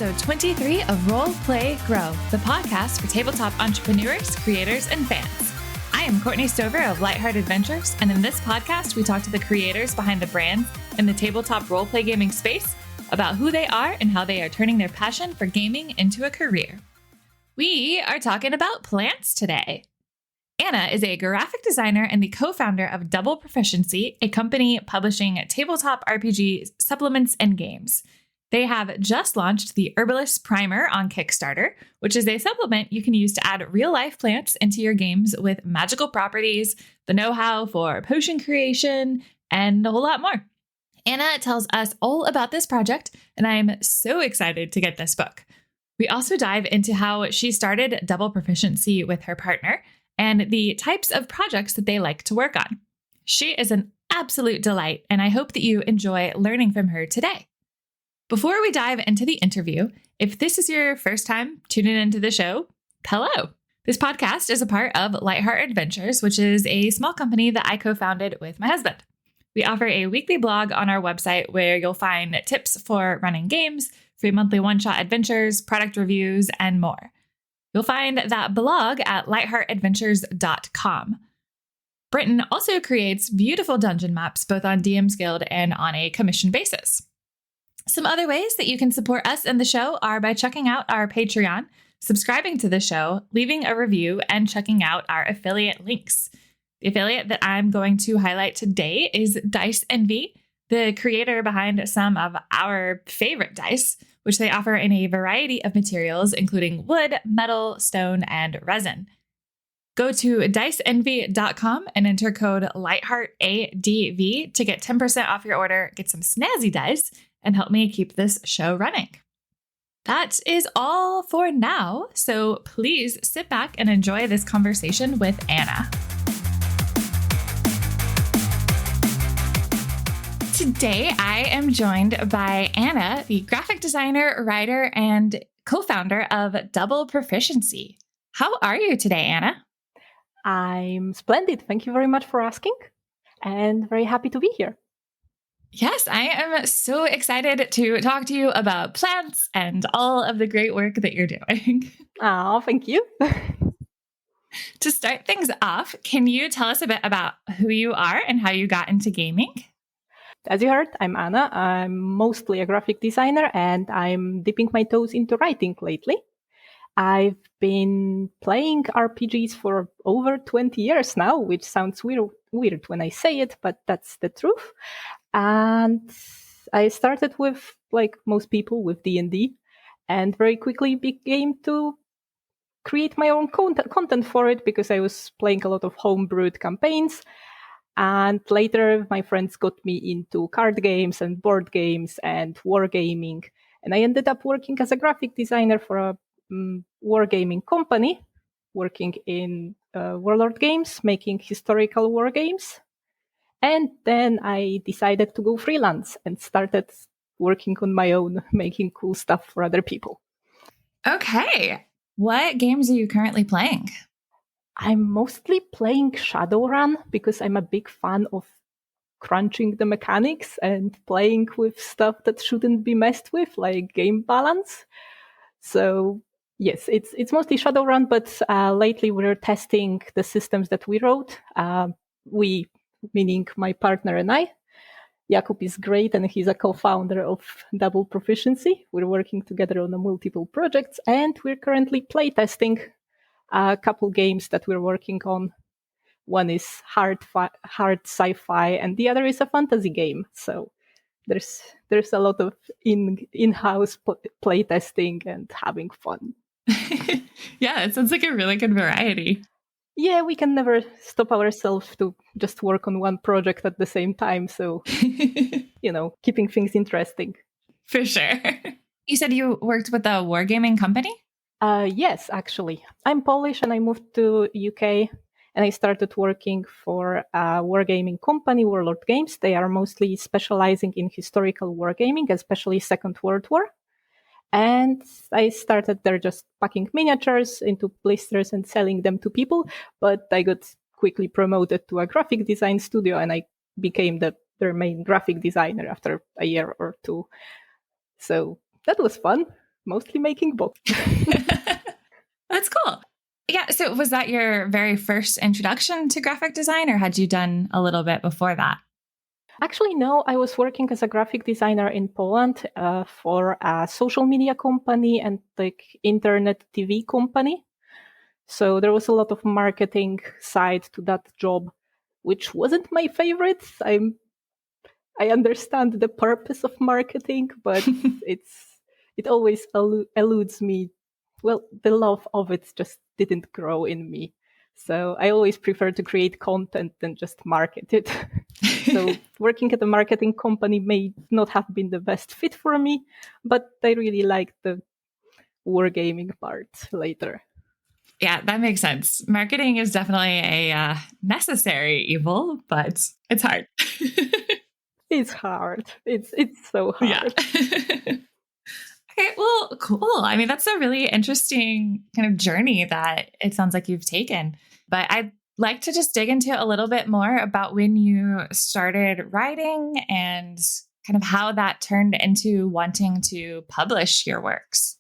episode 23 of Roll, Play, Grow, the podcast for tabletop entrepreneurs, creators, and fans. I am Courtney Stover of Lightheart Adventures, and in this podcast, we talk to the creators behind the brands in the tabletop role-play gaming space about who they are and how they are turning their passion for gaming into a career. We are talking about plants today. Anna is a graphic designer and the co-founder of Double Proficiency, a company publishing tabletop RPG supplements and games. They have just launched the Herbalist Primer on Kickstarter, which is a supplement you can use to add real-life plants into your games with magical properties, the know-how for potion creation, and a whole lot more. Anna tells us all about this project, and I'm so excited to get this book. We also dive into how she started Double Proficiency with her partner and the types of projects that they like to work on. She is an absolute delight, and I hope that you enjoy learning from her today. Before we dive into the interview, if this is your first time tuning into the show, hello. This podcast is a part of Lightheart Adventures, which is a small company that I co-founded with my husband. We offer a weekly blog on our website where you'll find tips for running games, free monthly one-shot adventures, product reviews, and more. You'll find that blog at lightheartadventures.com. Britton also creates beautiful dungeon maps both on DM's Guild and on a commission basis. Some other ways that you can support us and the show are by checking out our Patreon, subscribing to the show, leaving a review, and checking out our affiliate links. The affiliate that I'm going to highlight today is Dice Envy, the creator behind some of our favorite dice, which they offer in a variety of materials, including wood, metal, stone, and resin. Go to diceenvy.com and enter code LightheartADV to get 10% off your order, get some snazzy dice, and help me keep this show running. That is all for now, so please sit back and enjoy this conversation with Anna. Today, I am joined by Anna, the graphic designer, writer, and co-founder of Double Proficiency. How are you today, Anna? I'm splendid. Thank you very much for asking, and very happy to be here. Yes, I am so excited to talk to you about plants and all of the great work that you're doing. Oh, thank you. To start things off, can you tell us a bit about who you are and how you got into gaming? As you heard, I'm Anna. I'm mostly a graphic designer, and I'm dipping my toes into writing lately. I've been playing RPGs for over 20 years now, which sounds weird when I say it, but that's the truth. And I started with, like most people, with D&D, and very quickly began to create my own content for it because I was playing a lot of homebrewed campaigns. And later, my friends got me into card games and board games and wargaming. And I ended up working as a graphic designer for a wargaming company, working in warlord games, making historical war games. And then I decided to go freelance and started working on my own, making cool stuff for other people. Okay. What games are you currently playing? I'm mostly playing Shadowrun because I'm a big fan of crunching the mechanics and playing with stuff that shouldn't be messed with, like game balance. So yes, it's mostly Shadowrun, but lately we're testing the systems that we wrote. We, meaning my partner and I. Jakub is great, and he's a co-founder of Double Proficiency. We're working together on multiple projects, and we're currently playtesting a couple games that we're working on. One is hard sci-fi, and the other is a fantasy game. So there's a lot of in-house playtesting and having fun. Yeah, it sounds like a really good variety. Yeah, we can never stop ourselves to just work on one project at the same time. So, keeping things interesting. For sure. You said you worked with a wargaming company? Yes, actually. I'm Polish and I moved to UK and I started working for a wargaming company, Warlord Games. They are mostly specializing in historical wargaming, especially Second World War. And I started there just packing miniatures into blisters and selling them to people. But I got quickly promoted to a graphic design studio and I became their main graphic designer after a year or two. So that was fun. mostly making books. That's cool. Yeah. So was that your very first introduction to graphic design, or had you done a little bit before that? Actually, no, I was working as a graphic designer in Poland for a social media company and like internet TV company. So there was a lot of marketing side to that job, which wasn't my favorite. I understand the purpose of marketing, but it always eludes me. Well, the love of it just didn't grow in me. So I always prefer to create content than just market it. So working at a marketing company may not have been the best fit for me, but I really liked the wargaming part later. Yeah, that makes sense. Marketing is definitely a necessary evil, but it's hard. It's hard. It's so hard. Yeah. Okay, well, cool. I mean, that's a really interesting kind of journey that it sounds like you've taken. But I'd like to just dig into a little bit more about when you started writing and kind of how that turned into wanting to publish your works.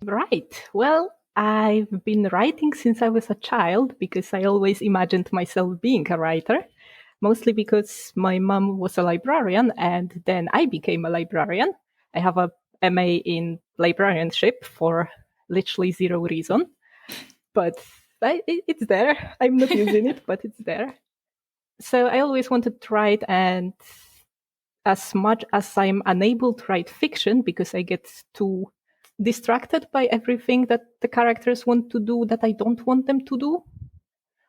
Right. Well, I've been writing since I was a child because I always imagined myself being a writer, mostly because my mom was a librarian and then I became a librarian. I have a MA in librarianship for literally zero reason, but it's there. I'm not using it, but it's there. So I always wanted to write, and as much as I'm unable to write fiction because I get too distracted by everything that the characters want to do that I don't want them to do.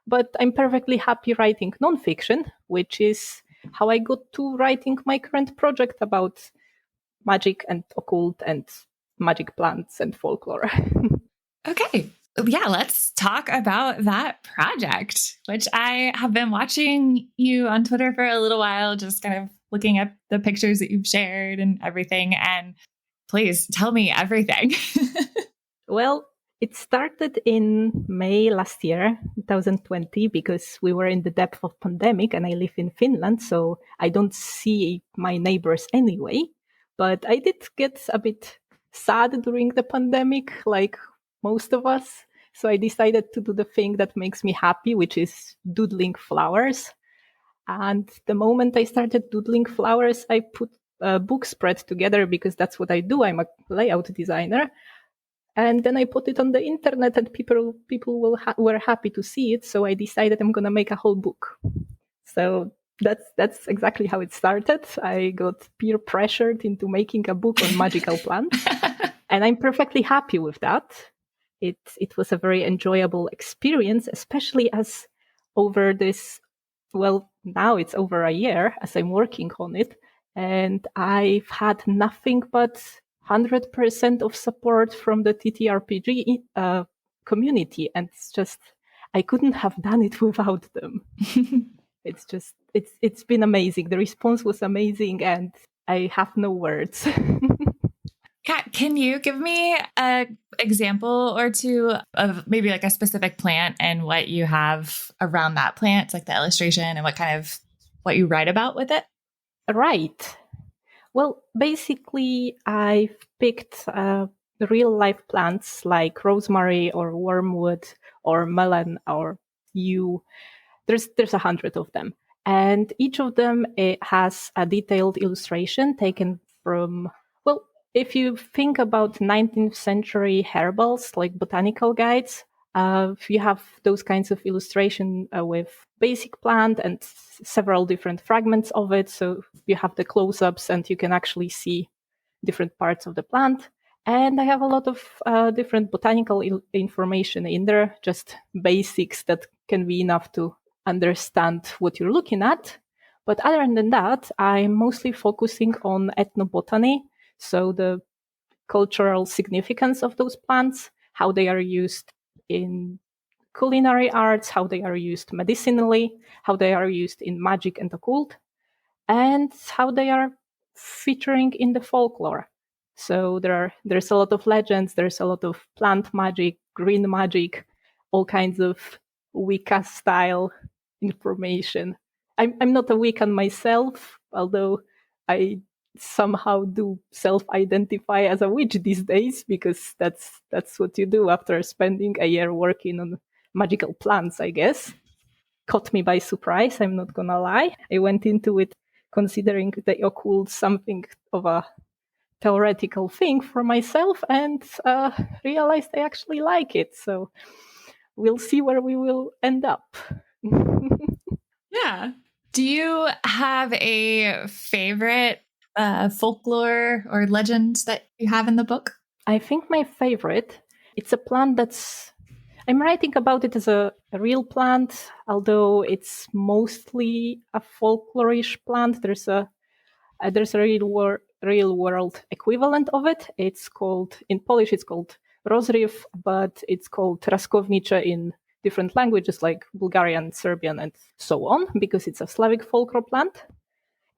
But I'm perfectly happy writing nonfiction, which is how I got to writing my current project about magic and occult and magic plants and folklore. Okay. Yeah, let's talk about that project, which I have been watching you on Twitter for a little while, just kind of looking at the pictures that you've shared and everything. And please tell me everything. Well, it started in May last year, 2020, because we were in the depth of pandemic and I live in Finland, so I don't see my neighbors anyway. But I did get a bit sad during the pandemic, like most of us. So I decided to do the thing that makes me happy, which is doodling flowers. And the moment I started doodling flowers, I put a book spread together because that's what I do. I'm a layout designer. And then I put it on the internet, and people were happy to see it. So I decided I'm gonna make a whole book. So that's exactly how it started. I got peer pressured into making a book on magical plants, and I'm perfectly happy with that. It was a very enjoyable experience, especially as over this, well, now it's over a year as I'm working on it, and I've had nothing but 100% of support from the TTRPG community, and it's just I couldn't have done it without them. It's been amazing. The response was amazing, and I have no words. Yeah, can you give me an example or two of maybe like a specific plant and what you have around that plant, like the illustration and what you write about with it? Right. Well, basically, I've picked real life plants like rosemary or wormwood or melon or yew. There's 100 of them, and each of them has a detailed illustration taken from, well, if you think about 19th century herbals like botanical guides, you have those kinds of illustration with basic plant and several different fragments of it. So you have the close-ups and you can actually see different parts of the plant. And I have a lot of different botanical information in there, just basics that can be enough to understand what you're looking at. But other than that, I'm mostly focusing on ethnobotany, so the cultural significance of those plants, how they are used in culinary arts, how they are used medicinally, how they are used in magic and occult, and how they are featuring in the folklore. So there's a lot of legends, there's a lot of plant magic, green magic, all kinds of Wicca style information. I'm not a Wiccan myself, although I somehow do self-identify as a witch these days, because that's what you do after spending a year working on magical plants, I guess. Caught me by surprise, I'm not gonna lie. I went into it considering the occult something of a theoretical thing for myself, and realized I actually like it. So we'll see where we will end up. Yeah. Do you have a favorite folklore or legend that you have in the book? I think my favorite, it's a plant that's, I'm writing about it as a real plant, although it's mostly a folklorish plant. There's a real world equivalent of it. It's called, in Polish, it's called rozryw, but it's called raskownicze in different languages like Bulgarian, Serbian, and so on, because it's a Slavic folklore plant.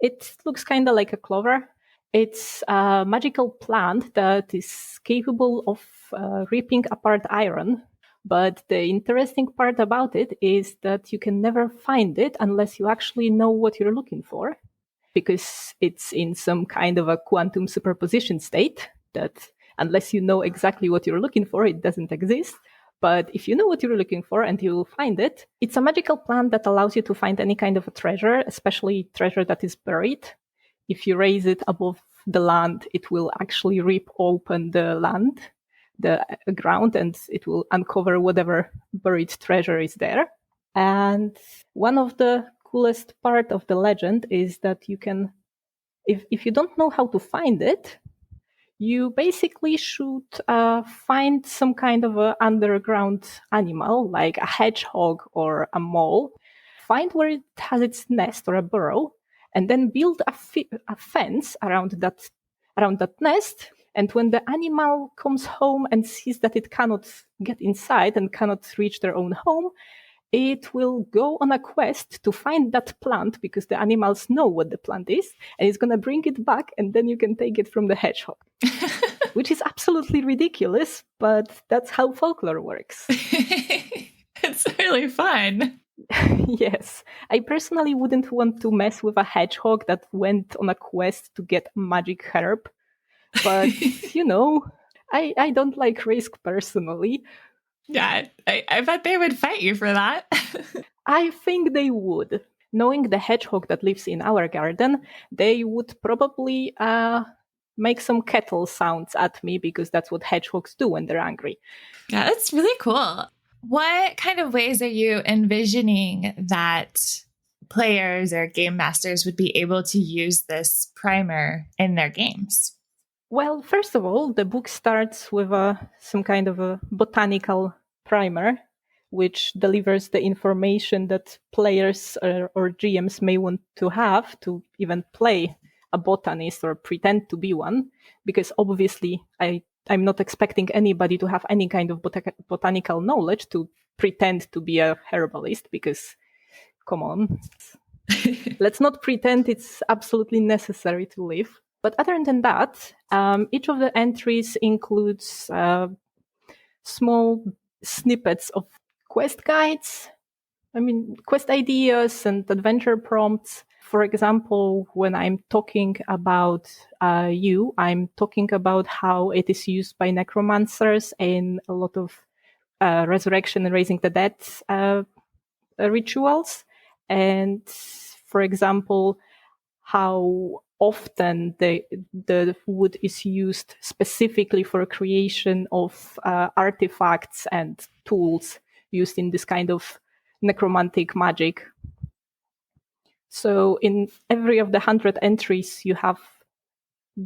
It looks kind of like a clover. It's a magical plant that is capable of ripping apart iron. But the interesting part about it is that you can never find it unless you actually know what you're looking for, because it's in some kind of a quantum superposition state that unless you know exactly what you're looking for, it doesn't exist. But if you know what you're looking for and you find it, it's a magical plant that allows you to find any kind of a treasure, especially treasure that is buried. If you raise it above the land, it will actually rip open the land, the ground, and it will uncover whatever buried treasure is there. And one of the coolest part of the legend is that you can, if you don't know how to find it, you basically should find some kind of an underground animal, like a hedgehog or a mole, find where it has its nest or a burrow, and then build a fence around that nest. And when the animal comes home and sees that it cannot get inside and cannot reach their own home, it will go on a quest to find that plant, because the animals know what the plant is, and it's going to bring it back, and then you can take it from the hedgehog. Which is absolutely ridiculous, but that's how folklore works. It's really fun. Yes. I personally wouldn't want to mess with a hedgehog that went on a quest to get a magic herb. But, I don't like risk personally. Yeah, I bet they would fight you for that. I think they would. Knowing the hedgehog that lives in our garden, they would probably make some kettle sounds at me, because that's what hedgehogs do when they're angry. Yeah, that's really cool. What kind of ways are you envisioning that players or game masters would be able to use this primer in their games? Well, first of all, the book starts with some kind of a botanical primer, which delivers the information that players or GMs may want to have to even play a botanist or pretend to be one, because obviously I'm not expecting anybody to have any kind of botanical knowledge to pretend to be a herbalist, because, come on. Let's not pretend it's absolutely necessary to live. But other than that, each of the entries includes small snippets of quest guides, quest ideas and adventure prompts. For example, when I'm talking about I'm talking about how it is used by necromancers in a lot of resurrection and raising the dead rituals. And, for example, how often the wood is used specifically for creation of artifacts and tools used in this kind of necromantic magic. So in every of the 100 entries, you have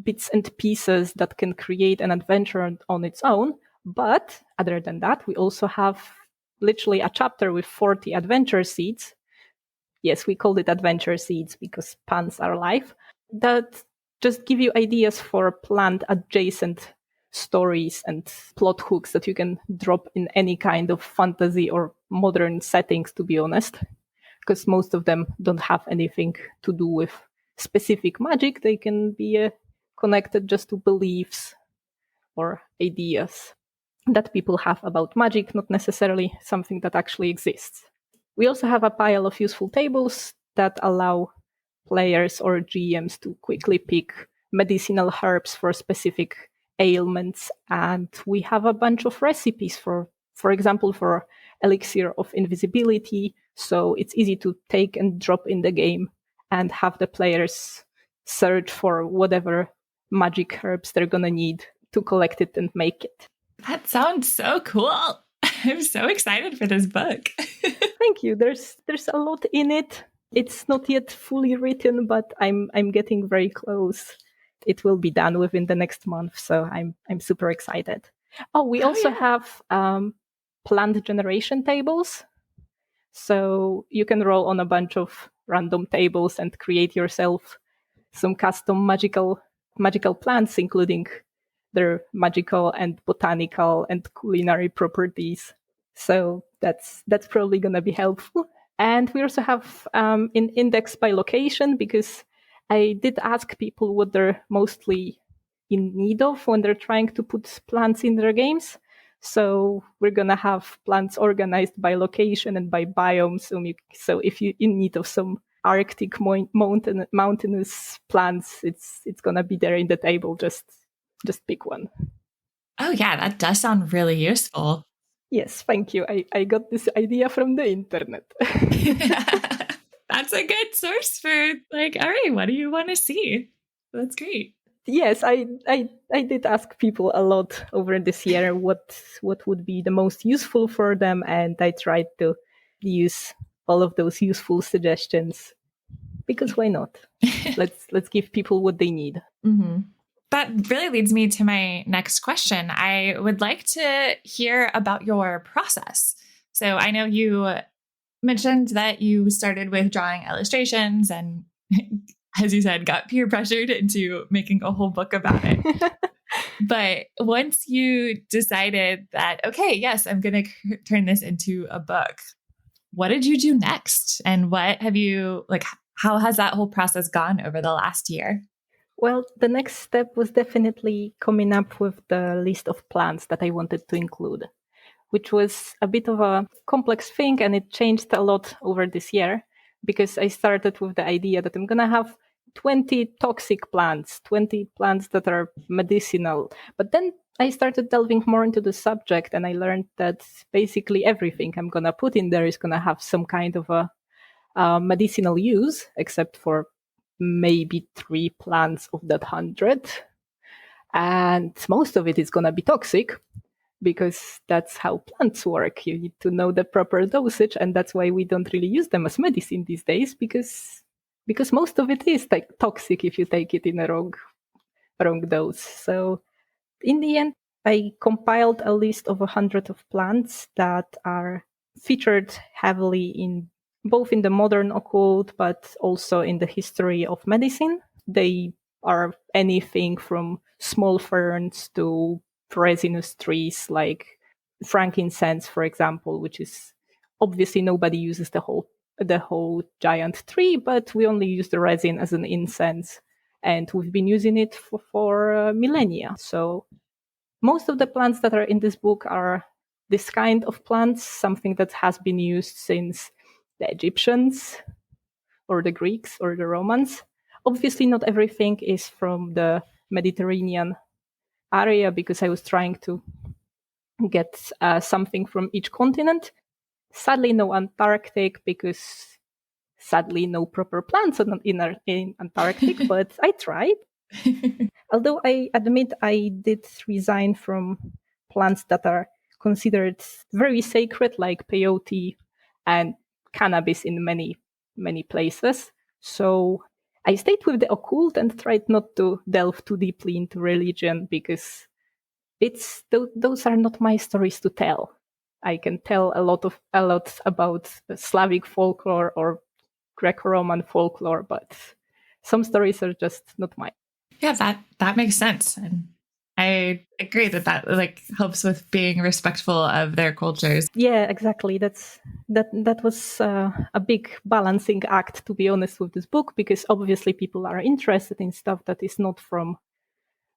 bits and pieces that can create an adventure on its own. But other than that, we also have literally a chapter with 40 adventure seeds. Yes, we called it adventure seeds because puns are life. That just give you ideas for plant adjacent stories and plot hooks that you can drop in any kind of fantasy or modern settings, to be honest, because most of them don't have anything to do with specific magic. They can be connected just to beliefs or ideas that people have about magic, not necessarily something that actually exists. We also have a pile of useful tables that allow players or GMs to quickly pick medicinal herbs for specific ailments. And we have a bunch of recipes for example, for elixir of invisibility. So it's easy to take and drop in the game and have the players search for whatever magic herbs they're going to need to collect it and make it. That sounds so cool. I'm so excited for this book. Thank you. There's a lot in it. It's not yet fully written, but I'm getting very close. It will be done within the next month, so I'm super excited. Oh, we also have plant generation tables. So you can roll on a bunch of random tables and create yourself some custom magical plants, including their magical and botanical and culinary properties. So that's probably going to be helpful. And we also have an index by location, because I did ask people what they're mostly in need of when they're trying to put plants in their games. So we're going to have plants organized by location and by biomes. So if you're in need of some Arctic mountainous plants, it's going to be there in the table. Just pick one. Oh yeah, that does sound really useful. Yes, thank you. I got this idea from the internet. That's a good source for like, all right, what do you want to see? That's great. Yes, I did ask people a lot over this year what would be the most useful for them, and I tried to use all of those useful suggestions, because why not? Let's give people what they need. Mm-hmm. That really leads me to my next question. I would like to hear about your process. So I know you mentioned that you started with drawing illustrations and, as you said, got peer pressured into making a whole book about it. But once you decided that, okay, yes, I'm going to turn this into a book, what did you do next? And what have you, like, how has that whole process gone over the last year? Well, the next step was definitely coming up with the list of plants that I wanted to include, which was a bit of a complex thing, and it changed a lot over this year, because I started with the idea that I'm going to have 20 toxic plants, 20 plants that are medicinal. But then I started delving more into the subject, and I learned that basically everything I'm going to put in there is going to have some kind of a medicinal use, except for maybe 3 plants of that 100. And most of it is going to be toxic, because that's how plants work. You need to know the proper dosage, and that's why we don't really use them as medicine these days, because most of it is toxic if you take it in a wrong dose. So in the end, I compiled a list of 100 of plants that are featured heavily in both in the modern occult, but also in the history of medicine. They are anything from small ferns to resinous trees like frankincense, for example, which is obviously nobody uses the whole giant tree, but we only use the resin as an incense, and we've been using it for millennia. So most of the plants that are in this book are this kind of plants, something that has been used since the Egyptians or the Greeks or the Romans. Obviously, not everything is from the Mediterranean area, because I was trying to get something from each continent. Sadly, no Antarctic, because sadly no proper plants in Antarctic, but I tried. Although I admit I did resign from plants that are considered very sacred, like peyote and cannabis in many places. So I stayed with the occult and tried not to delve too deeply into religion, because those are not my stories to tell. I can tell a lot about Slavic folklore or Greco-Roman folklore, but some stories are just not mine. Yeah, that makes sense. And I agree that like helps with being respectful of their cultures. Yeah, exactly. That was a big balancing act, to be honest, with this book, because obviously people are interested in stuff that is not from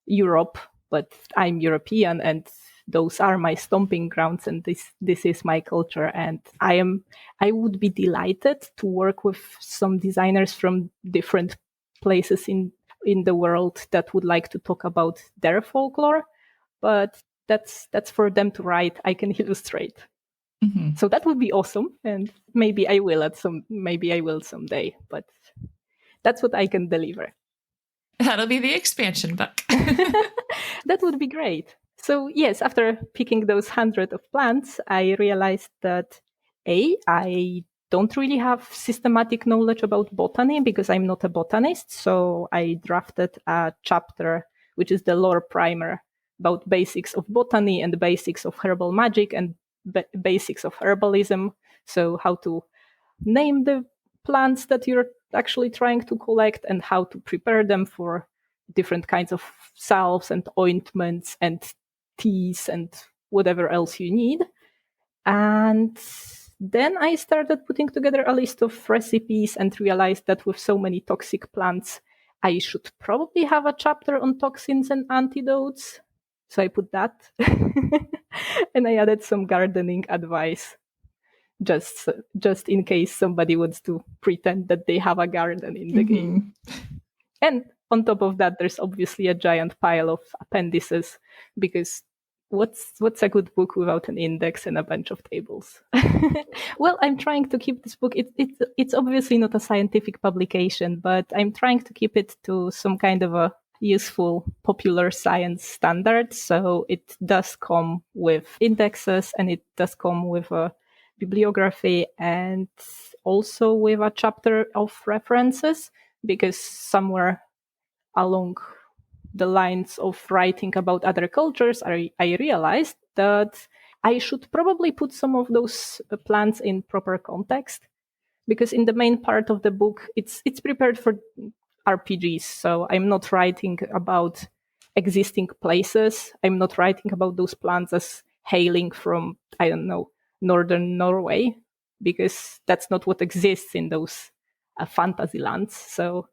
Europe, but I'm European, and those are my stomping grounds, and this is my culture, and I would be delighted to work with some designers from different places in the world that would like to talk about their folklore, but that's for them to write. I can illustrate. Mm-hmm. So that would be awesome, and maybe I will someday, but that's what I can deliver. That'll be the expansion book. That would be great. So yes, after picking those 100 of plants, I realized that I don't really have systematic knowledge about botany because I'm not a botanist. So I drafted a chapter, which is the lore primer, about basics of botany and the basics of herbal magic and basics of herbalism. So how to name the plants that you're actually trying to collect and how to prepare them for different kinds of salves and ointments and teas and whatever else you need. And then I started putting together a list of recipes and realized that with so many toxic plants, I should probably have a chapter on toxins and antidotes. So I put that. And I added some gardening advice, just in case somebody wants to pretend that they have a garden in the game. And on top of that, there's obviously a giant pile of appendices, because what's a good book without an index and a bunch of tables? Well, I'm trying to keep this book. It's obviously not a scientific publication, but I'm trying to keep it to some kind of a useful popular science standard. So it does come with indexes, and it does come with a bibliography, and also with a chapter of references, because somewhere along the lines of writing about other cultures, I realized that I should probably put some of those plants in proper context, because in the main part of the book, it's prepared for RPGs. So I'm not writing about existing places. I'm not writing about those plants as hailing from, I don't know, northern Norway, because that's not what exists in those fantasy lands. So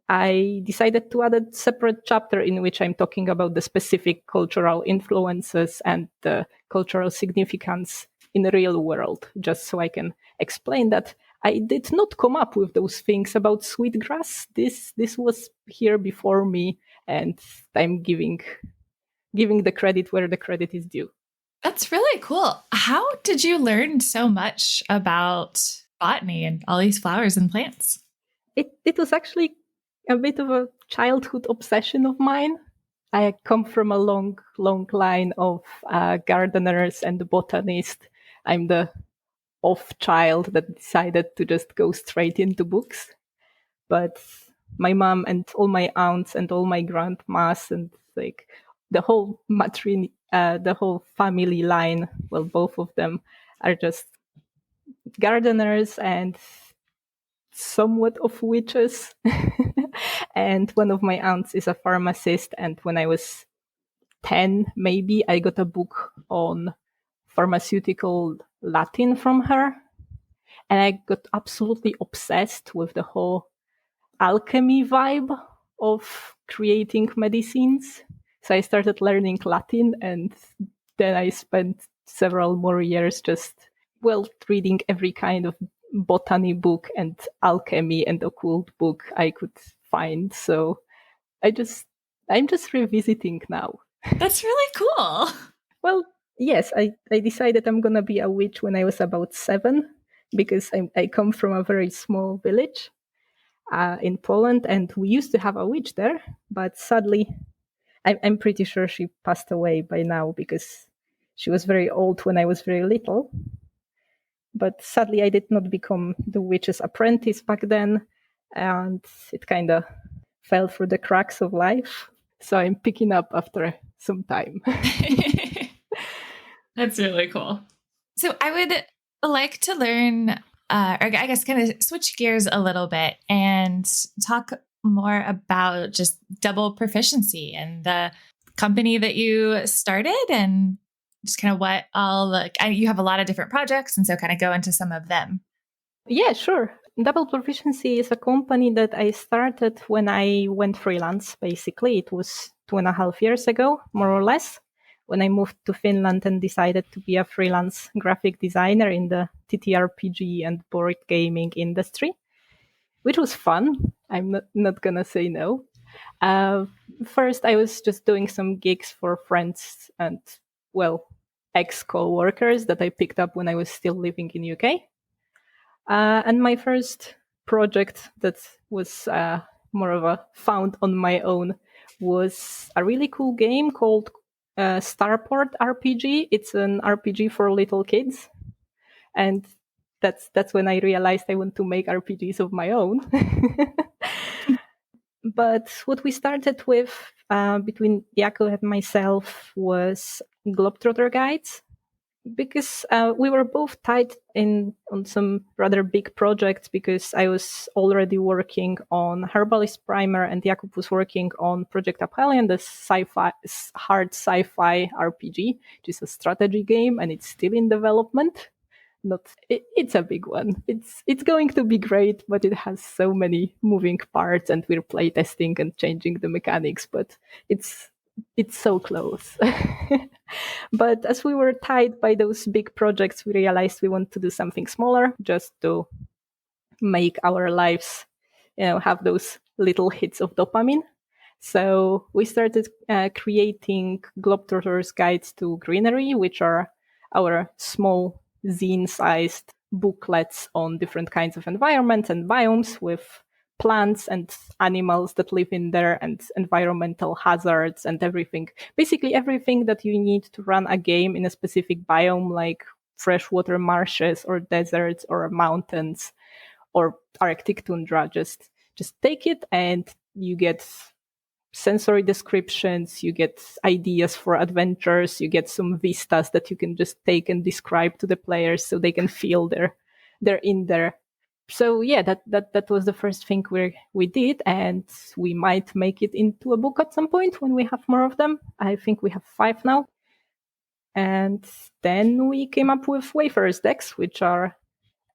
I decided to add a separate chapter in which I'm talking about the specific cultural influences and the cultural significance in the real world, just so I can explain that I did not come up with those things about sweetgrass. This was here before me, and I'm giving the credit where the credit is due. That's really cool. How did you learn so much about botany and all these flowers and plants? It was actually a bit of a childhood obsession of mine. I come from a long line of gardeners and botanists. I'm the off child that decided to just go straight into books. But my mom and all my aunts and all my grandmas and like the whole the whole family line, well, both of them are just gardeners and somewhat of witches. And one of my aunts is a pharmacist, and when I was 10 maybe, I got a book on pharmaceutical Latin from her, and I got absolutely obsessed with the whole alchemy vibe of creating medicines. So I started learning Latin, and then I spent several more years just reading every kind of botany book and alchemy and occult book I could find. So I'm just revisiting now. That's really cool. Well, yes, I decided I'm gonna be a witch when I was about 7, because I come from a very small village in Poland, and we used to have a witch there, but sadly, I'm pretty sure she passed away by now, because she was very old when I was very little. But sadly, I did not become the witch's apprentice back then, and it kind of fell through the cracks of life. So I'm picking up after some time. That's really cool. So I would like to learn, or I guess kind of switch gears a little bit and talk more about just Double Proficiency and the company that you started, and just kind of what you have a lot of different projects, and so kind of go into some of them. Yeah, sure. Double Proficiency is a company that I started when I went freelance, basically. It was 2.5 years ago, more or less, when I moved to Finland and decided to be a freelance graphic designer in the TTRPG and board gaming industry, which was fun. I'm not going to say no. First, I was just doing some gigs for friends and, ex-co-workers that I picked up when I was still living in UK. And my first project that was more of a found on my own was a really cool game called Starport RPG. It's an RPG for little kids. And that's when I realized I want to make RPGs of my own. But what we started with between Jakub and myself was Globetrotter guides, because we were both tied in on some rather big projects, because I was already working on Herbalist Primer and Jakub was working on Project Aphelion, the hard sci-fi RPG, which is a strategy game and it's still in development. It's a big one. It's going to be great, but it has so many moving parts and we're playtesting and changing the mechanics, but it's so close. But as we were tied by those big projects, we realized we want to do something smaller, just to make our lives, have those little hits of dopamine. So we started creating Globetrotters Guides to Greenery, which are our small zine-sized booklets on different kinds of environments and biomes with plants and animals that live in there and environmental hazards and everything. Basically everything that you need to run a game in a specific biome, like freshwater marshes or deserts or mountains or Arctic tundra. Just take it and you get sensory descriptions, you get ideas for adventures, you get some vistas that you can just take and describe to the players so they can feel they're in there. So yeah, that was the first thing we did, and we might make it into a book at some point when we have more of them. I think we have 5 now. And then we came up with Wayfarer's decks, which are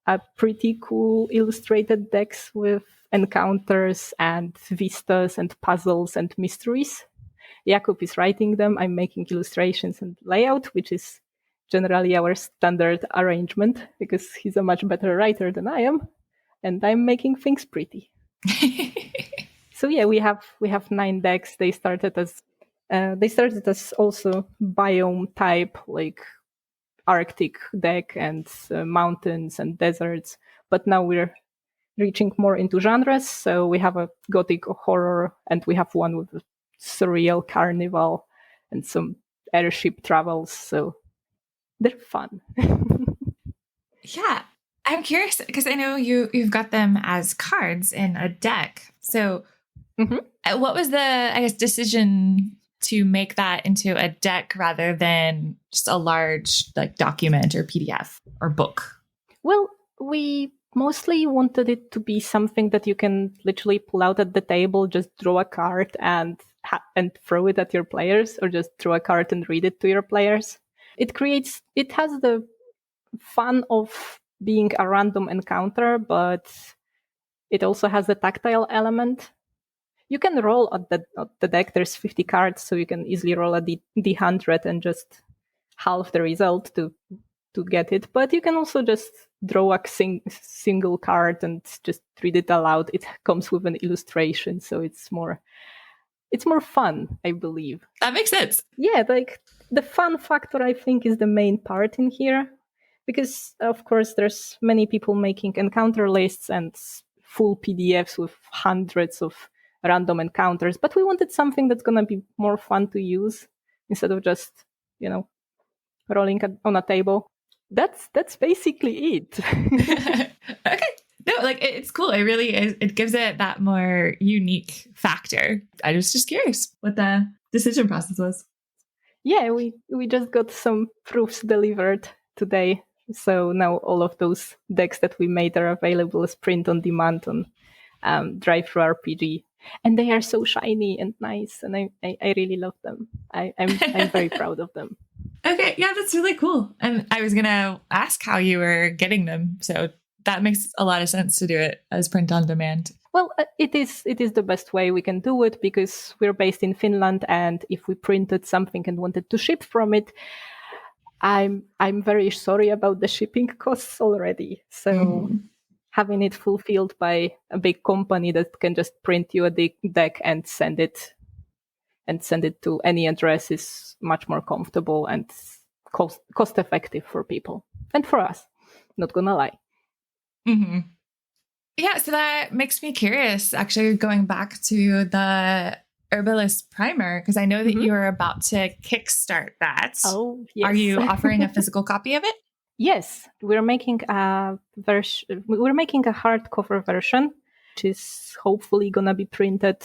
a pretty cool illustrated decks with encounters and vistas and puzzles and mysteries. Jakub is writing them. I'm making illustrations and layout, which is generally our standard arrangement because he's a much better writer than I am, and I'm making things pretty. So yeah, we have 9 decks. They started as also biome type, like Arctic deck and mountains and deserts, but now we're reaching more into genres. So we have a gothic horror, and we have one with a surreal carnival and some airship travels. So they're fun. Yeah, I'm curious because I know you've got them as cards in a deck. So what was the decision to make that into a deck rather than just a large document or PDF or book? Well, we mostly wanted it to be something that you can literally pull out at the table, just draw a card and throw it at your players, or just draw a card and read it to your players. It has the fun of being a random encounter, but it also has the tactile element. You can roll at the deck. There's 50 cards, so you can easily roll a D100 and just halve the result to get it. But you can also just draw a single card and just read it aloud. It comes with an illustration, so it's more fun, I believe. That makes sense. Yeah, like the fun factor, I think, is the main part in here. Because, of course, there's many people making encounter lists and full PDFs with hundreds of random encounters, but we wanted something that's going to be more fun to use instead of just, rolling on a table. That's basically it. Okay. No, it's cool. It gives it that more unique factor. I was just curious what the decision process was. Yeah, we just got some proofs delivered today. So now all of those decks that we made are available as print on demand on Drive-Thru RPG. And they are so shiny and nice, and I really love them. I'm very proud of them. Okay, yeah, that's really cool. And I was gonna ask how you were getting them, so that makes a lot of sense to do it as print on demand. Well, it is the best way we can do it, because we're based in Finland, and if we printed something and wanted to ship from it, I'm very sorry about the shipping costs already. So having it fulfilled by a big company that can just print you a deck and send it to any address is much more comfortable and cost effective for people and for us. Not gonna lie. Mm-hmm. Yeah, so that makes me curious, actually, going back to the Herbalist primer, because I know that you are about to kickstart that. Oh, yes. Are you offering a physical copy of it? Yes, we're making a version. We're making a hardcover version, which is hopefully gonna be printed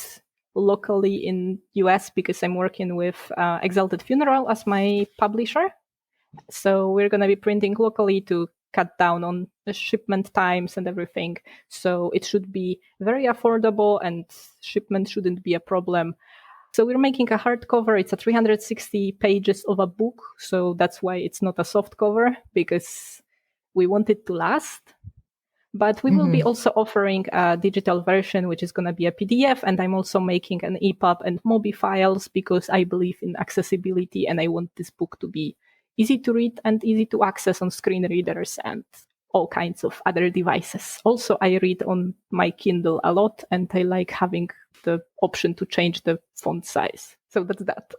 locally in US because I'm working with Exalted Funeral as my publisher. So we're gonna be printing locally to cut down on the shipment times and everything. So it should be very affordable and shipment shouldn't be a problem. So we're making a hardcover. It's a 360 pages of a book. So that's why it's not a soft cover, because we want it to last. But we will be also offering a digital version, which is going to be a PDF. And I'm also making an EPUB and MOBI files because I believe in accessibility and I want this book to be easy to read and easy to access on screen readers and all kinds of other devices. Also, I read on my Kindle a lot and I like having the option to change the font size. So that's that.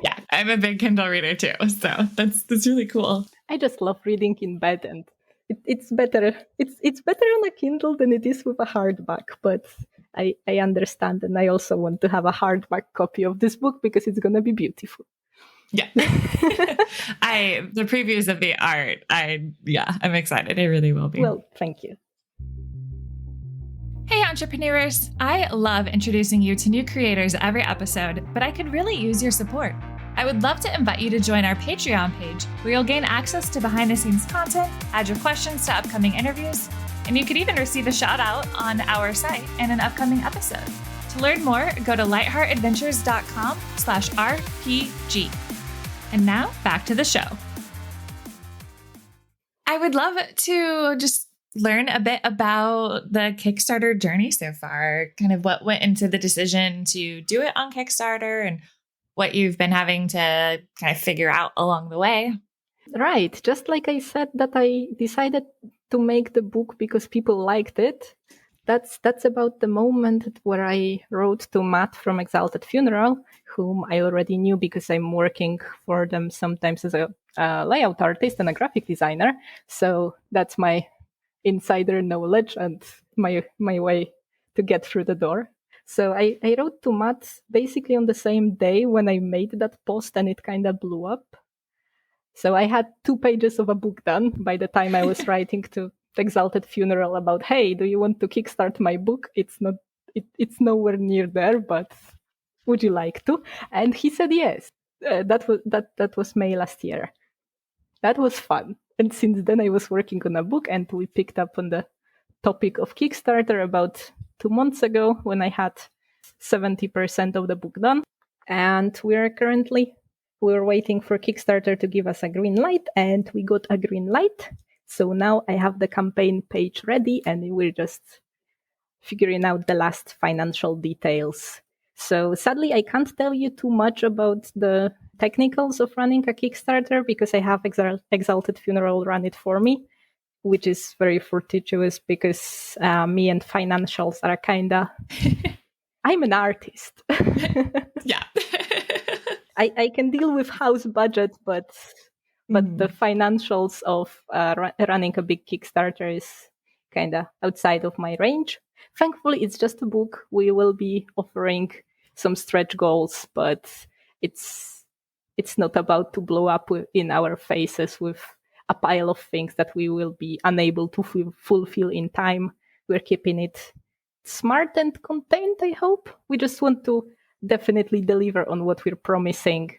Yeah, I'm a big Kindle reader too. So that's really cool. I just love reading in bed and it's better. It's better on a Kindle than it is with a hardback, but I understand. And I also want to have a hardback copy of this book because it's going to be beautiful. Yeah. The previews of the art, I'm excited. It really will be. Well, thank you. Hey, entrepreneurs. I love introducing you to new creators every episode, but I could really use your support. I would love to invite you to join our Patreon page, where you'll gain access to behind-the-scenes content, add your questions to upcoming interviews, and you could even receive a shout out on our site in an upcoming episode. To learn more, go to lightheartadventures.com/RPG. And now back to the show. I would love to just learn a bit about the Kickstarter journey so far, kind of what went into the decision to do it on Kickstarter and what you've been having to kind of figure out along the way. Right. Just like I said that I decided to make the book because people liked it. That's about the moment where I wrote to Matt from Exalted Funeral, whom I already knew because I'm working for them sometimes as a layout artist and a graphic designer. So that's my insider knowledge and my way to get through the door. So I wrote to Matt basically on the same day when I made that post and it kind of blew up. So I had 2 pages of a book done by the time I was writing to Exalted Funeral about, hey, do you want to kickstart my book? It's nowhere near there, but would you like to? And he said yes. That was May last year. That was fun. And since then I was working on a book and we picked up on the topic of Kickstarter about 2 months ago when I had 70% of the book done. And we're waiting for Kickstarter to give us a green light, and we got a green light. So now I have the campaign page ready and we're just figuring out the last financial details. So sadly, I can't tell you too much about the technicals of running a Kickstarter because I have Exalted Funeral run it for me, which is very fortuitous because me and financials are kinda... I'm an artist. Yeah. I can deal with house budget, but the financials of running a big Kickstarter is kind of outside of my range. Thankfully, it's just a book. We will be offering some stretch goals, but it's not about to blow up in our faces with a pile of things that we will be unable to fulfill in time. We're keeping it smart and contained, I hope. We just want to definitely deliver on what we're promising.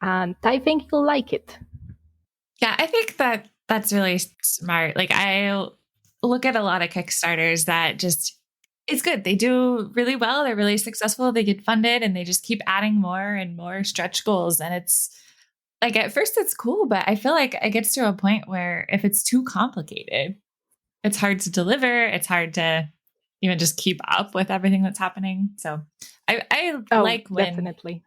And I think you'll like it. Yeah, I think that's really smart. Like, I look at a lot of Kickstarters that just, it's good. They do really well. They're really successful. They get funded and they just keep adding more and more stretch goals. And it's like, at first it's cool, but I feel like it gets to a point where if it's too complicated, it's hard to deliver. It's hard to even just keep up with everything that's happening. So I like when... Definitely.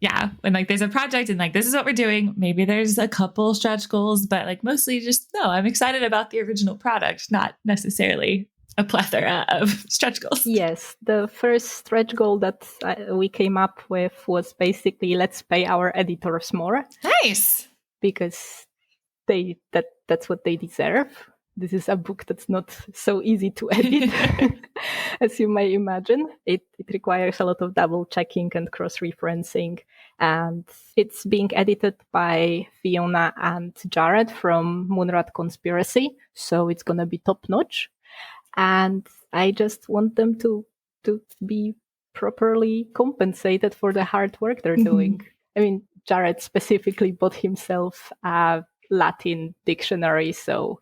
yeah, when like there's a project and like this is what we're doing, maybe there's a couple stretch goals, but like mostly just no, I'm excited about the original product, not necessarily a plethora of stretch goals. Yes, the first stretch goal that we came up with was basically let's pay our editors more. Nice. Because that's what they deserve. This is a book that's not so easy to edit, as you may imagine. It requires a lot of double checking and cross-referencing. And it's being edited by Fiona and Jared from Moonrat Conspiracy. So it's going to be top-notch. And I just want them to be properly compensated for the hard work they're doing. I mean, Jared specifically bought himself a Latin dictionary, so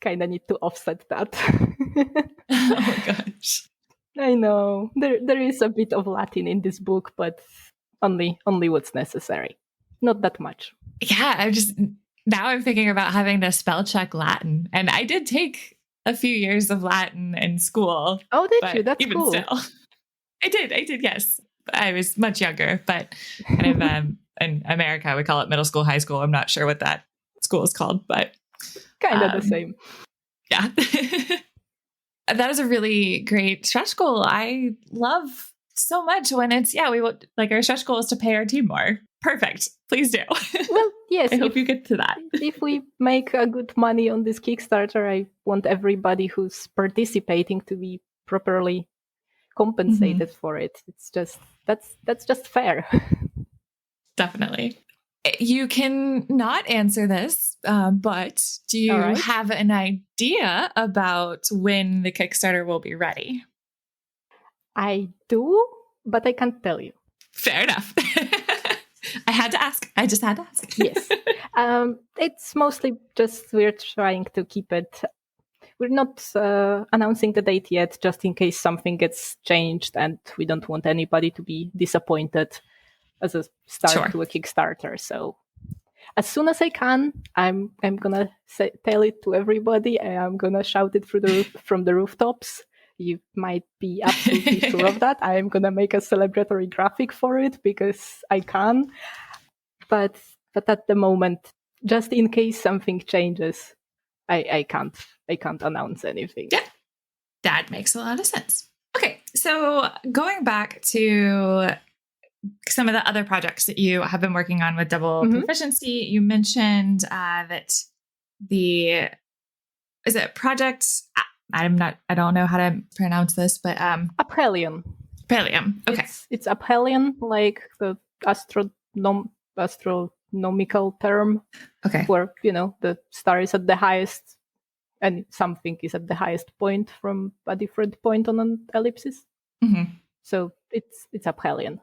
kind of need to offset that. Oh my gosh. I know. There is a bit of Latin in this book, but only what's necessary. Not that much. Yeah, now I'm thinking about having to spell check Latin. And I did take a few years of Latin in school. Oh, did you? That's even cool. Still, I did, yes. I was much younger, but kind of in America, we call it middle school, high school. I'm not sure what that school is called, but kind of the same. Yeah. That is a really great stretch goal. I love so much when it's, we want, like, our stretch goal is to pay our team more. Perfect. Please do. Well, yes. I hope you get to that. If we make good money on this Kickstarter, I want everybody who's participating to be properly compensated for it. It's just that's just fair. Definitely. You can not answer this, but do you have an idea about when the Kickstarter will be ready? I do, but I can't tell you. Fair enough. I had to ask. I just had to ask. Yes. It's mostly just we're trying to keep it. We're not announcing the date yet, just in case something gets changed, and we don't want anybody to be disappointed as a start to a Kickstarter. So as soon as I can, I'm gonna tell it to everybody, and I'm gonna shout it from the rooftops. You might be absolutely sure of that. I'm gonna make a celebratory graphic for it because I can. But at the moment, just in case something changes, I can't announce anything. Yeah, that makes a lot of sense. Okay, so going back to some of the other projects that you have been working on with Double Proficiency, you mentioned that is it project? I don't know how to pronounce this, but Aphelion. Aphelion. Okay, it's Aphelion, like the astronomical term. Okay, where the star is at the highest, and something is at the highest point from a different point on an ellipsis. So it's Aphelion.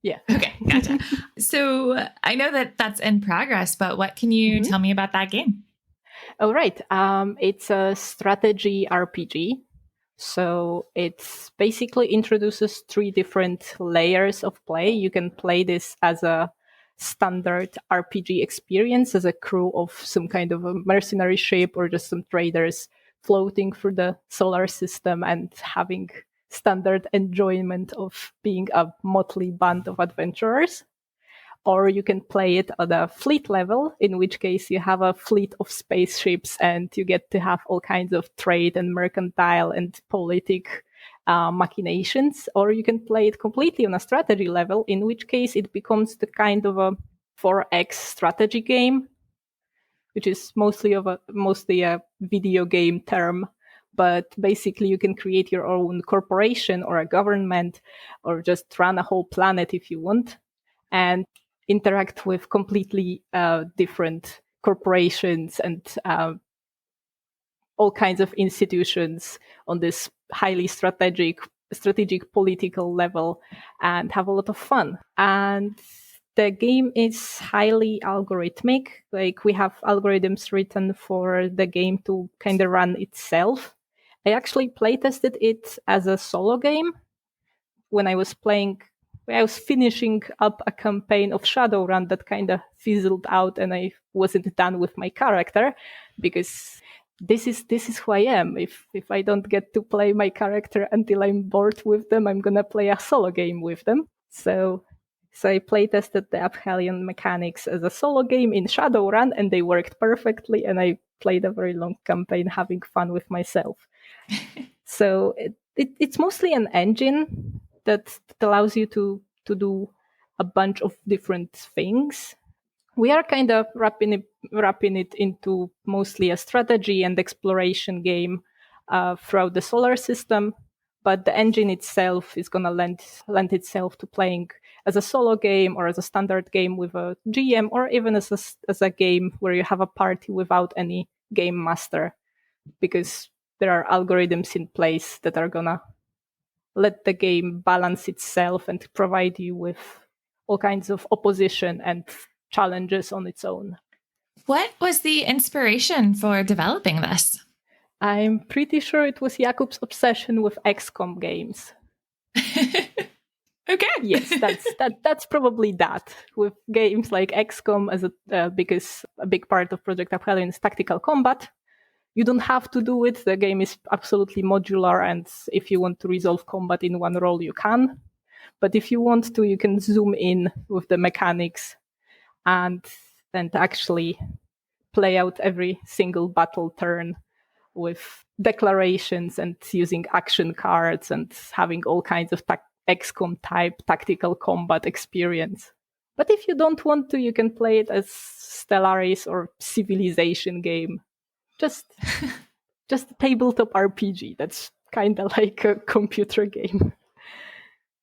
Yeah. Okay, gotcha. So I know that that's in progress, but what can you tell me about that game? All right. It's a strategy RPG. So it basically introduces 3 different layers of play. You can play this as a standard RPG experience as a crew of some kind of a mercenary ship or just some traders floating through the solar system and having standard enjoyment of being a motley band of adventurers. Or you can play it at a fleet level, in which case you have a fleet of spaceships and you get to have all kinds of trade and mercantile and politic machinations. Or you can play it completely on a strategy level, in which case it becomes the kind of a 4X strategy game, which is mostly a video game term. But basically you can create your own corporation or a government or just run a whole planet if you want, and interact with completely different corporations and all kinds of institutions on this highly strategic political level, and have a lot of fun. And the game is highly algorithmic. Like, we have algorithms written for the game to kind of run itself. I actually playtested it as a solo game when I was finishing up a campaign of Shadowrun that kind of fizzled out, and I wasn't done with my character because this is who I am. If I don't get to play my character until I'm bored with them, I'm gonna play a solo game with them. So So I playtested the Aphelion mechanics as a solo game in Shadowrun, and they worked perfectly, and I played a very long campaign having fun with myself. So it's mostly an engine that allows you to do a bunch of different things. We are kind of wrapping it into mostly a strategy and exploration game throughout the solar system, but the engine itself is going to lend itself to playing as a solo game or as a standard game with a GM, or even as a game where you have a party without any game master, because there are algorithms in place that are going to let the game balance itself and provide you with all kinds of opposition and challenges on its own. What was the inspiration for developing this? I'm pretty sure it was Jakub's obsession with XCOM games. Okay. Yes, that's probably that. With games like XCOM, because a big part of Project Aphelion is tactical combat. You don't have to do it. The game is absolutely modular, and if you want to resolve combat in one roll, you can. But if you want to, you can zoom in with the mechanics and actually play out every single battle turn with declarations and using action cards and having all kinds of XCOM type tactical combat experience. But if you don't want to, you can play it as Stellaris or Civilization game. Just a tabletop RPG. That's kind of like a computer game.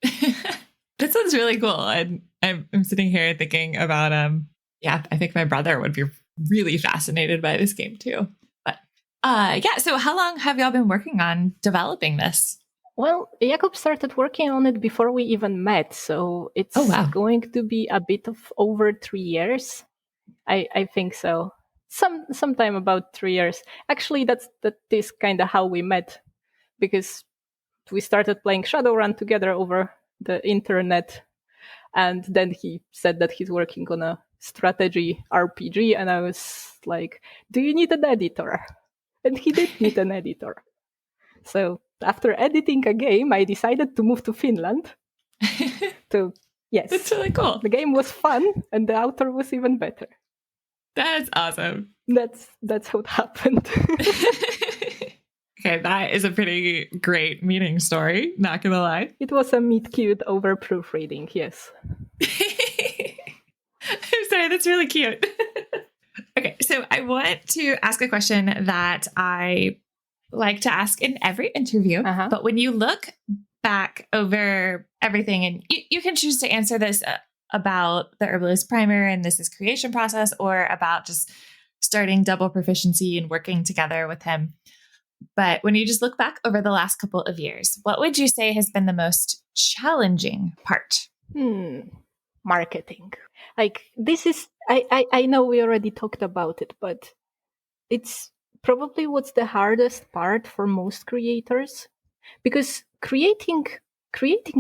That sounds really cool. And I'm sitting here thinking about, I think my brother would be really fascinated by this game too. But so how long have y'all been working on developing this? Well, Jakub started working on it before we even met, so it's going to be a bit of over 3 years. I think so. Sometime about 3 years. Actually, that is kind of how we met, because we started playing Shadowrun together over the internet, and then he said that he's working on a strategy RPG, and I was like, do you need an editor? And he did need an editor. So after editing a game, I decided to move to Finland. Yes. That's really cool. The game was fun, and the author was even better. That's awesome. That's how it happened. Okay, that is a pretty great meeting story, not gonna lie. It was a meet cute over proofreading, yes. I'm sorry, that's really cute. Okay, so I want to ask a question that I like to ask in every interview, but when you look back over everything, and you can choose to answer this about the Herbalist primer and this creation process, or about just starting Double Proficiency and working together with him. But when you just look back over the last couple of years, what would you say has been the most challenging part? Marketing. Like, this is, I know we already talked about it, but it's probably what's the hardest part for most creators, because creating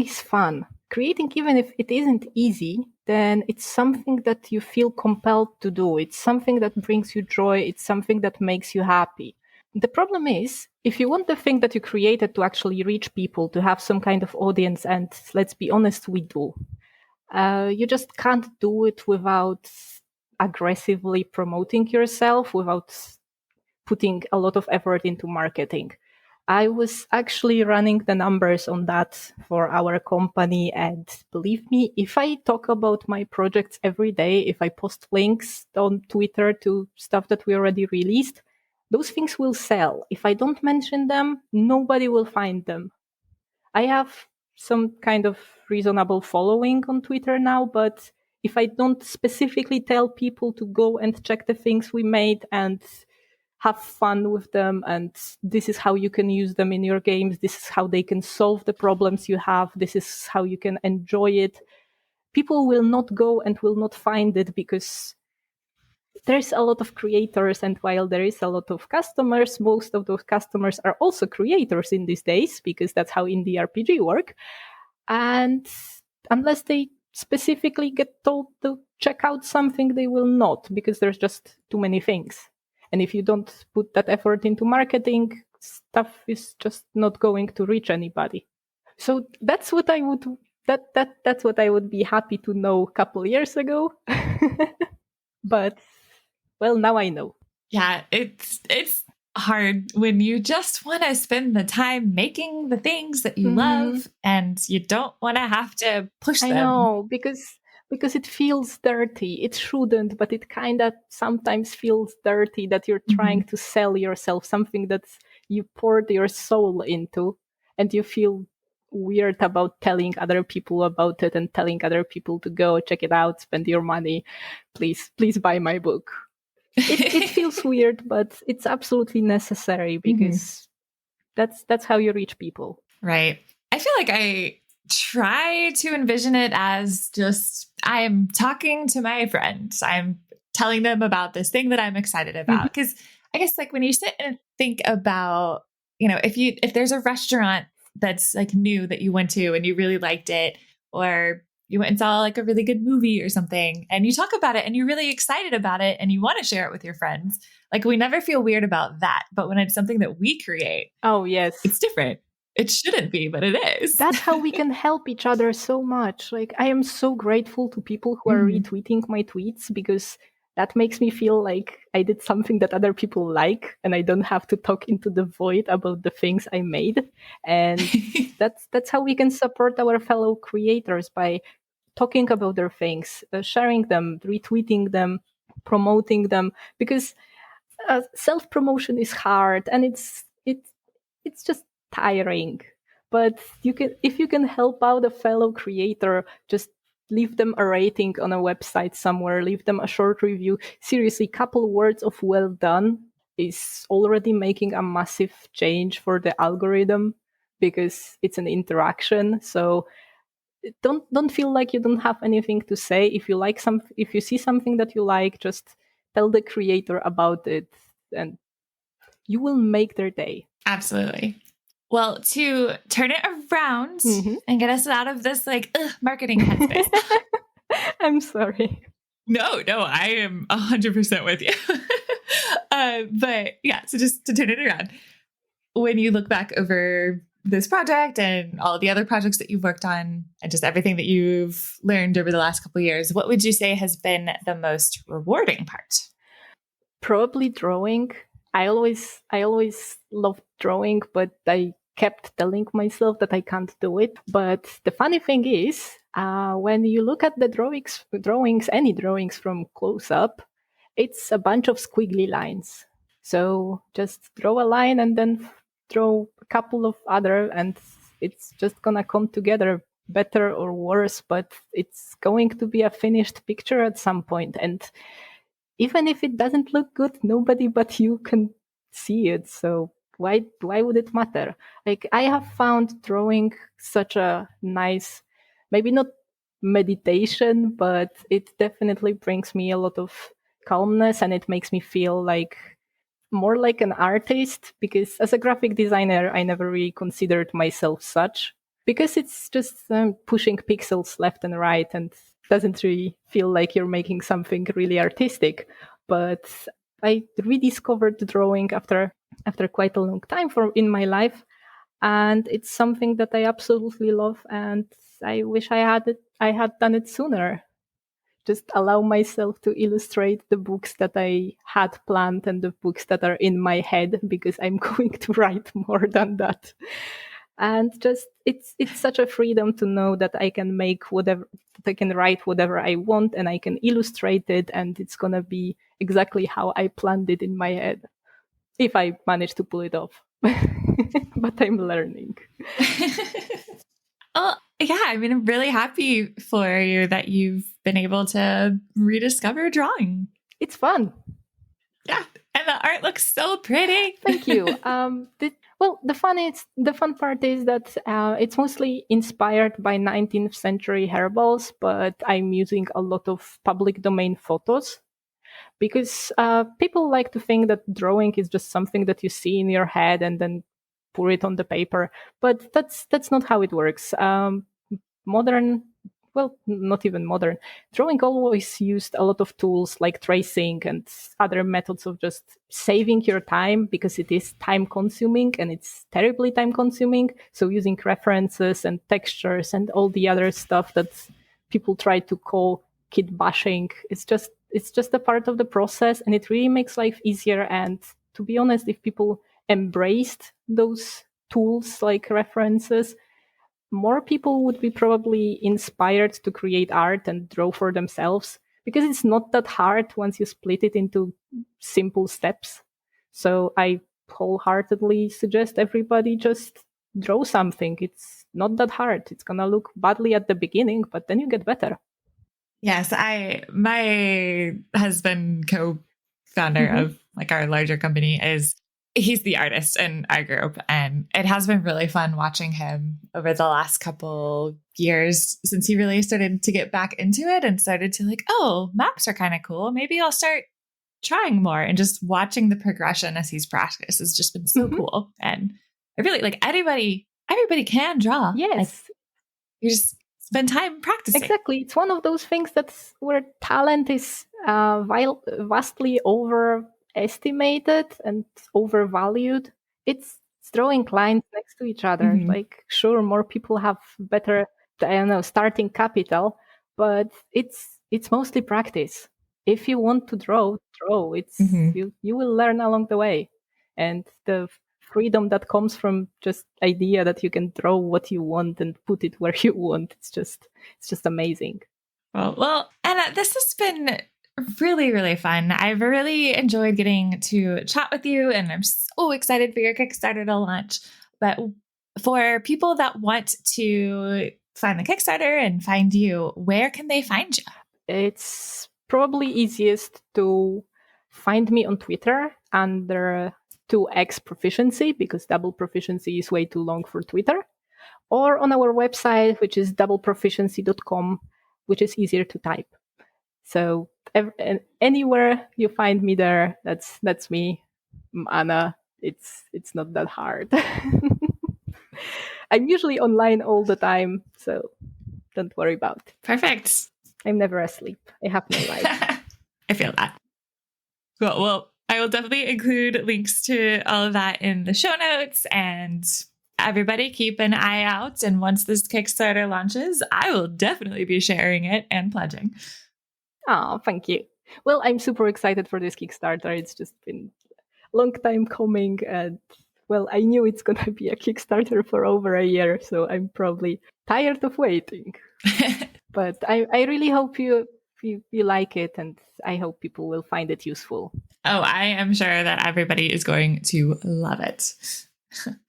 is fun. Creating, even if it isn't easy, then it's something that you feel compelled to do. It's something that brings you joy. It's something that makes you happy. The problem is, if you want the thing that you created to actually reach people, to have some kind of audience, and let's be honest, we do, you just can't do it without aggressively promoting yourself, without putting a lot of effort into marketing. I was actually running the numbers on that for our company, and believe me, if I talk about my projects every day, if I post links on Twitter to stuff that we already released, those things will sell. If I don't mention them, nobody will find them. I have some kind of reasonable following on Twitter now, but if I don't specifically tell people to go and check the things we made and have fun with them, and this is how you can use them in your games, this is how they can solve the problems you have, this is how you can enjoy it, people will not go and will not find it, because there's a lot of creators, and while there is a lot of customers, most of those customers are also creators in these days, because that's how indie RPG work. And unless they specifically get told to check out something, they will not, because there's just too many things. And if you don't put that effort into marketing, stuff is just not going to reach anybody. So that's what I would That's what I would be happy to know a couple years ago. But well, now I know. Yeah, it's hard when you just want to spend the time making the things that you love and you don't want to have to push them. I know, because it feels dirty. It shouldn't, but it kind of sometimes feels dirty that you're trying to sell yourself something that you poured your soul into, and you feel weird about telling other people about it and telling other people to go check it out, spend your money. Please buy my book. It feels weird, but it's absolutely necessary because that's how you reach people. Right. I feel like I try to envision it as just I'm talking to my friends. I'm telling them about this thing that I'm excited about. Because I guess like when you sit and think about, if there's a restaurant that's like new that you went to and you really liked it, or you went and saw like a really good movie or something, and you talk about it and you're really excited about it and you want to share it with your friends. Like we never feel weird about that. But when it's something that we create, oh yes, it's different. It shouldn't be, but it is. That's how we can help each other so much. Like I am so grateful to people who are retweeting my tweets, because that makes me feel like I did something that other people like, and I don't have to talk into the void about the things I made. And that's how we can support our fellow creators, by talking about their things, sharing them, retweeting them, promoting them, because self-promotion is hard and it's just tiring. But if you can help out a fellow creator, just leave them a rating on a website somewhere, leave them a short review. Seriously, couple words of well done is already making a massive change for the algorithm, because it's an interaction. So don't feel like you don't have anything to say. If you see something that you like, just tell the creator about it, and you will make their day. Absolutely. Well, to turn it around and get us out of this marketing headspace. I'm sorry. No, I am 100% with you. But yeah, so just to turn it around, when you look back over this project and all of the other projects that you've worked on and just everything that you've learned over the last couple of years, what would you say has been the most rewarding part? Probably drawing. I always loved drawing, but I kept telling myself that I can't do it. But the funny thing is, when you look at the any drawings from close up, it's a bunch of squiggly lines. So just draw a line and then draw a couple of other, and it's just gonna come together, better or worse, but it's going to be a finished picture at some point. And even if it doesn't look good, nobody but you can see it. So why would it matter? Like, I have found drawing such a nice, maybe not meditation, but it definitely brings me a lot of calmness, and it makes me feel like more like an artist, because as a graphic designer, I never really considered myself such, because it's just pushing pixels left and right and doesn't really feel like you're making something really artistic. But I rediscovered drawing after quite a long time in my life, and it's something that I absolutely love, and I wish I had done it sooner. Just allow myself to illustrate the books that I had planned and the books that are in my head, because I'm going to write more than that. And just it's such a freedom to know that I can write whatever I want, and I can illustrate it, and it's gonna be exactly how I planned it in my head, if I manage to pull it off. But I'm learning. Oh, yeah. I mean, I'm really happy for you that you've been able to rediscover drawing. It's fun. Yeah. And the art looks so pretty. Thank you. The fun part is that it's mostly inspired by 19th century herbals, but I'm using a lot of public domain photos, because people like to think that drawing is just something that you see in your head and then pour it on the paper. But that's not how it works. Modern not even modern. Drawing always used a lot of tools like tracing and other methods of just saving your time, because it is time consuming and it's terribly time consuming. So using references and textures and all the other stuff that people try to call kit bashing, it's just a part of the process, and it really makes life easier. And to be honest, if people embraced those tools like references, more people would be probably inspired to create art and draw for themselves, because it's not that hard once you split it into simple steps. So I wholeheartedly suggest everybody just draw something. It's not that hard. It's going to look badly at the beginning, but then you get better. Yes, my husband, co-founder of like our larger company, he's the artist in our group, and it has been really fun watching him over the last couple years since he really started to get back into it and started to like, oh, maps are kind of cool. Maybe I'll start trying more, and just watching the progression as he's practiced has just been so cool. And I really like everybody can draw. Yes. Like, you just spend time practicing. Exactly. It's one of those things that's where talent is vastly overestimated and overvalued. It's drawing lines next to each other. Like, sure, more people have better, starting capital, but it's mostly practice. If you want to draw. It's you will learn along the way, and the freedom that comes from just idea that you can draw what you want and put it where you want. It's just amazing. Well, Anna, this has been really, really fun. I've really enjoyed getting to chat with you, and I'm so excited for your Kickstarter to launch. But for people that want to find the Kickstarter and find you, where can they find you? It's probably easiest to find me on Twitter under 2x Proficiency, because Double Proficiency is way too long for Twitter, or on our website, which is doubleproficiency.com, which is easier to type. So anywhere you find me there, that's me, Anna. It's not that hard. I'm usually online all the time, so don't worry about it. Perfect. I'm never asleep. I have no life. I feel that. Cool. Well, I will definitely include links to all of that in the show notes, and everybody keep an eye out. And once this Kickstarter launches, I will definitely be sharing it and pledging. Oh, thank you. Well, I'm super excited for this Kickstarter. It's just been a long time coming, and well, I knew it's going to be a Kickstarter for over a year, so I'm probably tired of waiting. But I really hope you like it, and I hope people will find it useful. Oh, I am sure that everybody is going to love it.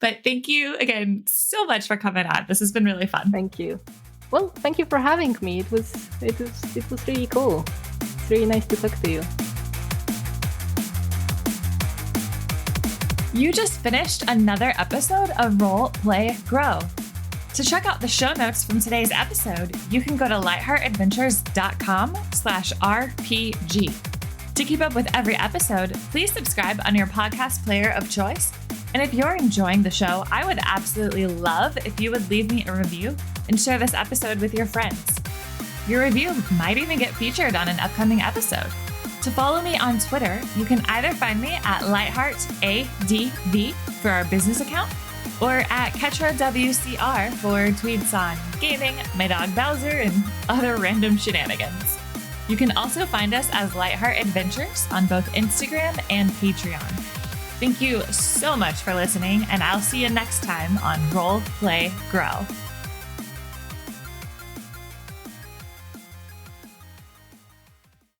But thank you again so much for coming on. This has been really fun. Thank you. Well, thank you for having me. It was really cool. It's really nice to talk to you. You just finished another episode of Roll, Play, Grow. To check out the show notes from today's episode, you can go to lightheartadventures.com/RPG. To keep up with every episode, please subscribe on your podcast player of choice. And if you're enjoying the show, I would absolutely love if you would leave me a review and share this episode with your friends. Your review might even get featured on an upcoming episode. To follow me on Twitter, you can either find me at lightheartadv for our business account, or at KetraWCR for tweets on gaming, my dog Bowser, and other random shenanigans. You can also find us as Lightheart Adventures on both Instagram and Patreon. Thank you so much for listening, and I'll see you next time on Roll, Play, Grow.